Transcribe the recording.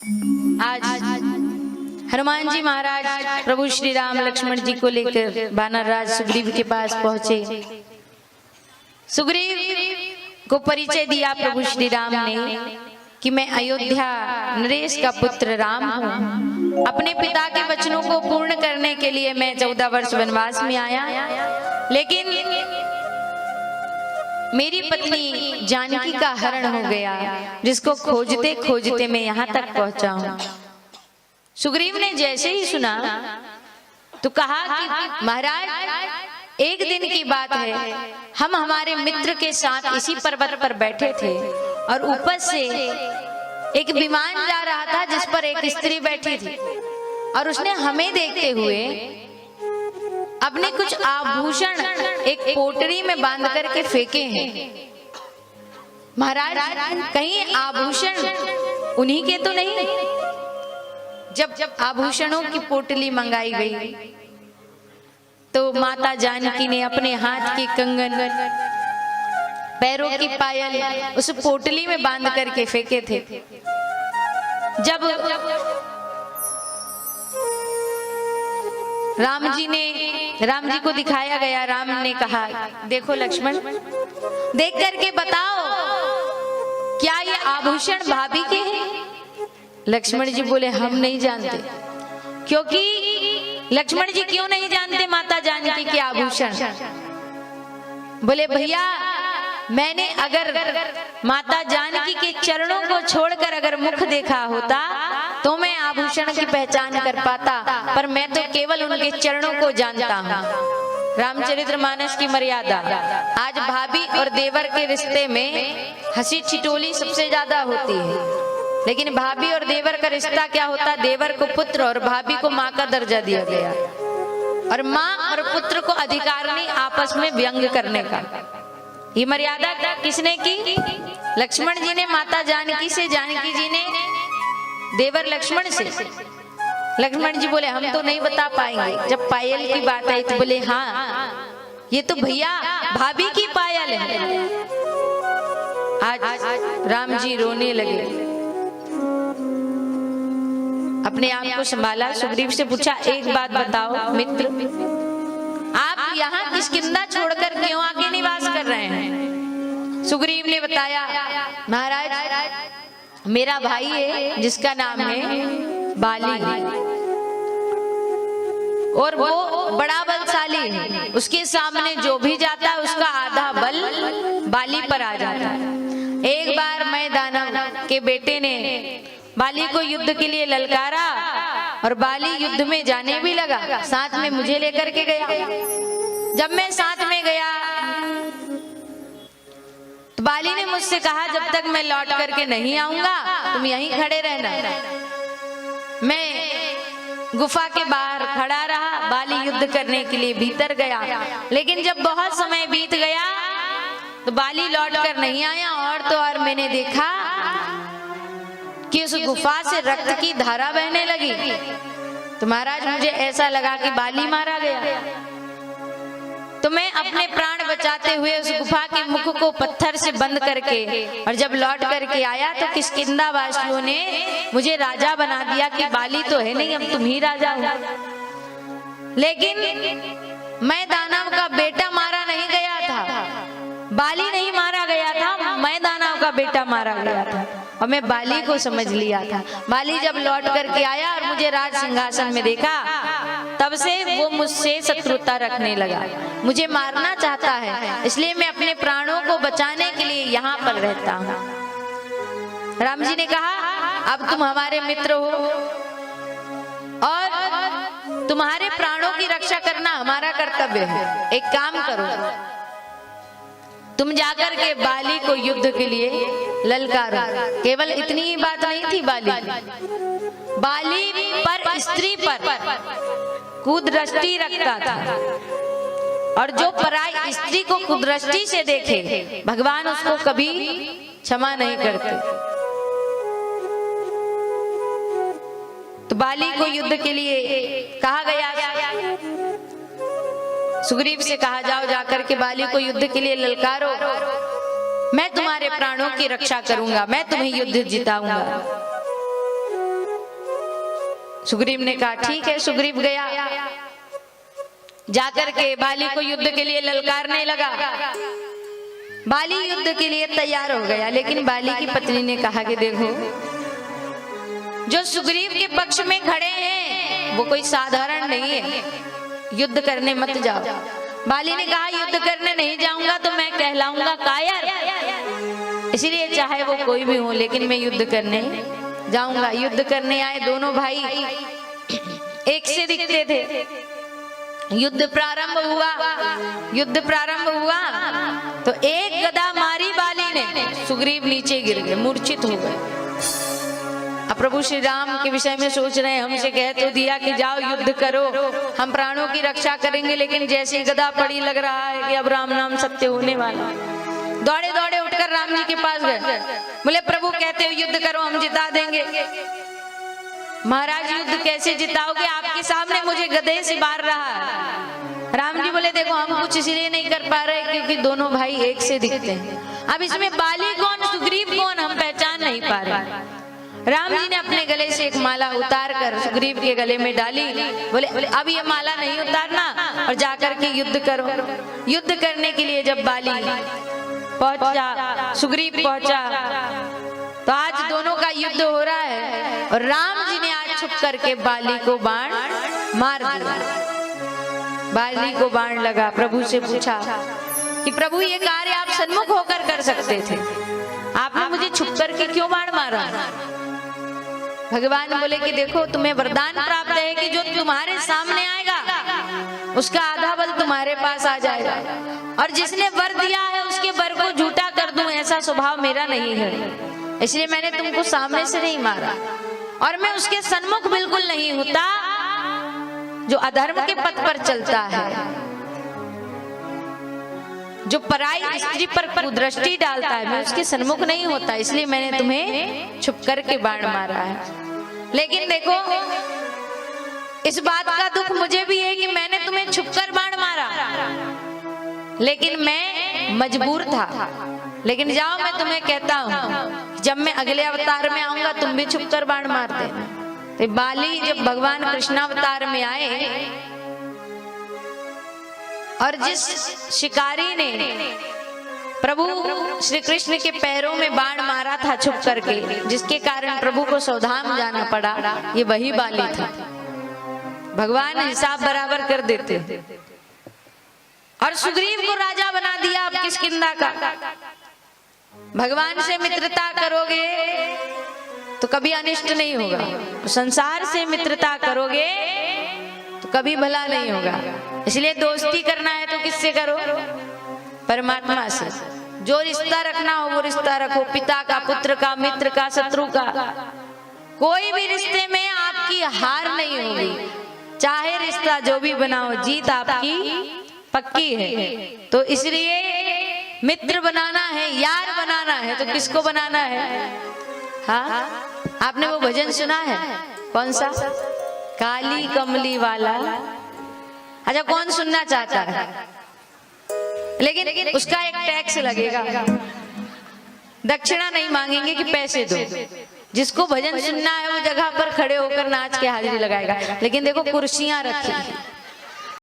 आज हनुमान जी महाराज प्रभु श्री राम लक्ष्मण जी को लेकर वानर राज सुग्रीव के पास पहुंचे। सुग्रीव को परिचय दिया प्रभु श्री राम ने कि मैं अयोध्या नरेश का पुत्र राम हूँ। अपने पिता के वचनों को पूर्ण करने के लिए मैं 14 वर्ष वनवास में आया, लेकिन मेरी पत्नी जानकी का हरण हो गया, जिसको खोजते खोजते मैं यहाँ तक पहुंचा हूँ। सुग्रीव ने जैसे ही सुना तो कहा कि महाराज एक दिन की बात है, हम हमारे मित्र के साथ इसी पर्वत पर बैठे थे और ऊपर से एक विमान जा रहा था जिस पर एक स्त्री बैठी थी और उसने हमें देखते हुए अपने कुछ आभूषण एक पोटली में बांध करके फेंके हैं। महाराज कहीं आभूषण उन्हीं के तो नहीं? जब आभूषणों की पोटली मंगाई गई तो माता जानकी ने अपने हाथ की कंगन, पैरों की पायल उस पोटली में बांध करके फेंके थे। जब राम जी को दिखाया गया, राम ने कहा देखो लक्ष्मण, देख करके बताओ क्या ये आभूषण भाभी के हैं? लक्ष्मण जी बोले हम नहीं जानते। क्योंकि लक्ष्मण जी क्यों नहीं जानते माता जानकी के आभूषण? बोले भैया मैंने अगर माता जानकी के चरणों को छोड़कर अगर मुख देखा होता तो मैं आभूषण की पहचान कर पाता, पर मैं तो केवल उनके चरणों को जानता हूँ। रामचरितमानस की मर्यादा। आज भाभी और देवर के रिश्ते में हंसी ठिठोली सबसे ज्यादा होती है, लेकिन भाभी और देवर का रिश्ता क्या होता? देवर को पुत्र और भाभी को माँ का दर्जा दिया गया, और माँ और पुत्र को अधिकार नहीं आपस में व्यंग करने का। ये मर्यादा किसने की? लक्ष्मण जी ने माता जानकी से, जानकी जी ने देवर लक्ष्मण से। लक्ष्मण जी बोले हम तो नहीं बता पाएंगे। जब पायल की बात आई तो बोले हाँ ये तो भैया भाभी की पायल है। आज राम जी रोने लगे, अपने आप को संभाला, सुग्रीव से पूछा एक बात बताओ मित्र, आप यहाँ किष्किंधा छोड़कर क्यों आके निवास कर रहे हैं? सुग्रीव ने बताया महाराज मेरा भाई है जिसका नाम है बाली, और वो बड़ा बलशाली है। उसके सामने जो भी जाता है उसका आधा बल बाली पर आ जाता है। एक बार मैं दानव के बेटे ने बाली को युद्ध के लिए ललकारा और बाली युद्ध में जाने भी लगा, साथ में मुझे लेकर के गया। जब मैं साथ में गया तो बाली ने मुझसे कहा जब तक मैं लौट करके नहीं आऊंगा तुम यहीं खड़े रहना। मैं गुफा के बाहर खड़ा रहा, बाली युद्ध करने के लिए भीतर गया, लेकिन जब बहुत समय बीत गया तो बाली लौट कर नहीं आया। और तो और मैंने देखा कि उस गुफा से रक्त की धारा बहने लगी। तो महाराज मुझे ऐसा लगा कि बाली मारा गया, तो मैं अपने प्राण बचाते हुए उस गुफा के मुख को पत्थर से बंद करके, और जब लौट करके आया तो किष्किंधा वासियों ने मुझे राजा बना दिया कि बाली तो है नहीं, अब तुम ही राजा हो। लेकिन मैं दानव का बेटा मारा नहीं गया था, बाली नहीं मारा गया था, मैं दानव का बेटा मारा गया था, और मैं बाली को समझ लिया था। बाली जब लौट करके आया और मुझे राज सिंहासन में देखा, तब से वो मुझसे शत्रुता रखने लगा, मुझे मारना चाहता है, इसलिए मैं अपने प्राणों को बचाने के लिए यहाँ पर रहता हूँ। राम जी ने कहा अब तुम हमारे मित्र हो और तुम्हारे प्राणों की रक्षा करना हमारा कर्तव्य है। एक काम करो, तुम जाकर के बाली को युद्ध के लिए ललकारो। केवल इतनी ही बात नहीं थी, बाली पर स्त्री पर कुदृष्टि रखता था, और जो पराई स्त्री को कुदृष्टि से देखे भगवान उसको कभी क्षमा नहीं करते। तो बाली को युद्ध के लिए कहा गया, सुग्रीव से कहा जाओ जाकर के बाली को युद्ध के लिए ललकारो, मैं तुम्हारे प्राणों की रक्षा करूंगा, मैं तुम्हें युद्ध जिताऊंगा। सुग्रीव ने कहा ठीक है। सुग्रीव गया, जाकर के बाली को युद्ध के लिए ललकारने लगा। बाली युद्ध के लिए तैयार हो गया, लेकिन बाली की पत्नी ने कहा कि देखो, जो सुग्रीव के पक्ष में खड़े हैं वो कोई साधारण नहीं है, युद्ध करने मत जाओ। बाली ने कहा युद्ध करने नहीं जाऊंगा तो मैं कहलाऊंगा कायर, इसलिए चाहे वो कोई भी हो लेकिन मैं युद्ध करने जाऊंगा। युद्ध करने आए दोनों भाई एक से दिखते थे। युद्ध प्रारंभ हुआ तो एक गदा मारी बाली ने, सुग्रीव नीचे गिर गए, मूर्छित हो गए। अब प्रभु श्री राम के विषय में सोच रहे हैं, हमसे कह तो दिया कि जाओ युद्ध करो, हम प्राणों की रक्षा करेंगे, लेकिन जैसे गदा पड़ी लग रहा है कि अब राम नाम सत्य होने वाला। दौड़े दौड़े उठकर राम जी के पास गए, बोले प्रभु कहते हो युद्ध करो, हम जिता देंगे। महाराज युद्ध कैसे जिताओगे, आपके सामने मुझे गधे से मार रहा है। राम जी बोले देखो, हम कुछ इसलिए नहीं कर पा रहे क्योंकि दोनों भाई एक से दिखते हैं। अब इसमें बाली कौन सुग्रीव कौन हम पहचान नहीं पा रहे। राम जी ने अपने गले से एक माला उतार कर सुग्रीव के गले में डाली, बोले अब ये माला नहीं उतारना और जाकर के युद्ध करो। युद्ध करने के लिए जब बाली पहुंचा, सुग्रीव पहुंचा, तो आज दोनों का युद्ध हो रहा है और राम जी ने आज छुप करके बाली को बाण मार दिया। बाली को बाण लगा। प्रभु से पूछा कि प्रभु ये कार्य आप सन्मुख होकर कर सकते थे, आपने मुझे छुप करके क्यों बाण मारा। भगवान बोले कि देखो, तुम्हें वरदान प्राप्त है कि जो तुम्हारे सामने आएगा उसका आधा बल तुम्हारे पास आ जाएगा, और जिसने वर दिया है उसके वर को झूठा कर दूं ऐसा स्वभाव मेरा नहीं है, इसलिए मैंने तुमको सामने से नहीं मारा। और मैं उसके सन्मुख बिल्कुल नहीं होता जो अधर्म के पथ पर चलता है, जो पराई स्त्री पर कुदृष्टि डालता है, मैं उसके सन्मुख नहीं होता, इसलिए मैंने तुम्हें छुप करके बाण मारा है। लेकिन देखो, इस बात का दुख मुझे भी है कि मैंने तुम्हें छुपकर बाण मारा, लेकिन मैं मजबूर था। लेकिन जाओ, मैं तुम्हें कहता हूं, जब मैं अगले अवतार में आऊंगा तुम भी छुपकर बाण मार देना। तो बाली जब भगवान कृष्णावतार में आए और जिस शिकारी ने प्रभु श्री कृष्ण के पैरों में बाण मारा था छुप करके, जिसके कारण प्रभु को सौधाम जाना पड़ा, ये वही बाली था। भगवान हिसाब बराबर कर देते और सुग्रीव को राजा बना दिया अब किष्किंधा का। भगवान से मित्रता करोगे तो कभी अनिष्ट नहीं होगा, संसार से मित्रता करोगे तो कभी भला नहीं होगा। इसलिए दोस्ती करना है तो किससे करो, परमात्मा से। जो रिश्ता रखना हो वो रिश्ता रखो, पिता का, पुत्र का, मित्र का, शत्रु का। कोई भी रिश्ते में आपकी हार नहीं होगी, चाहे रिश्ता जो भी बनाओ, जीत आपकी पक्की है। तो इसलिए मित्र बनाना है, यार बनाना है तो किसको बनाना है। हाँ, आपने वो भजन सुना है, कौन सा, काली कमली वाला। अच्छा, कौन सुनना चाहता है, लेकिन उसका एक टैक्स लगेगा, दक्षिणा नहीं मांगेंगे कि पैसे दो। जिसको भजन सुनना है वो जगह पर खड़े होकर नाच के हाजिरी लगाएगा। लेकिन देखो कुर्सियां रखी,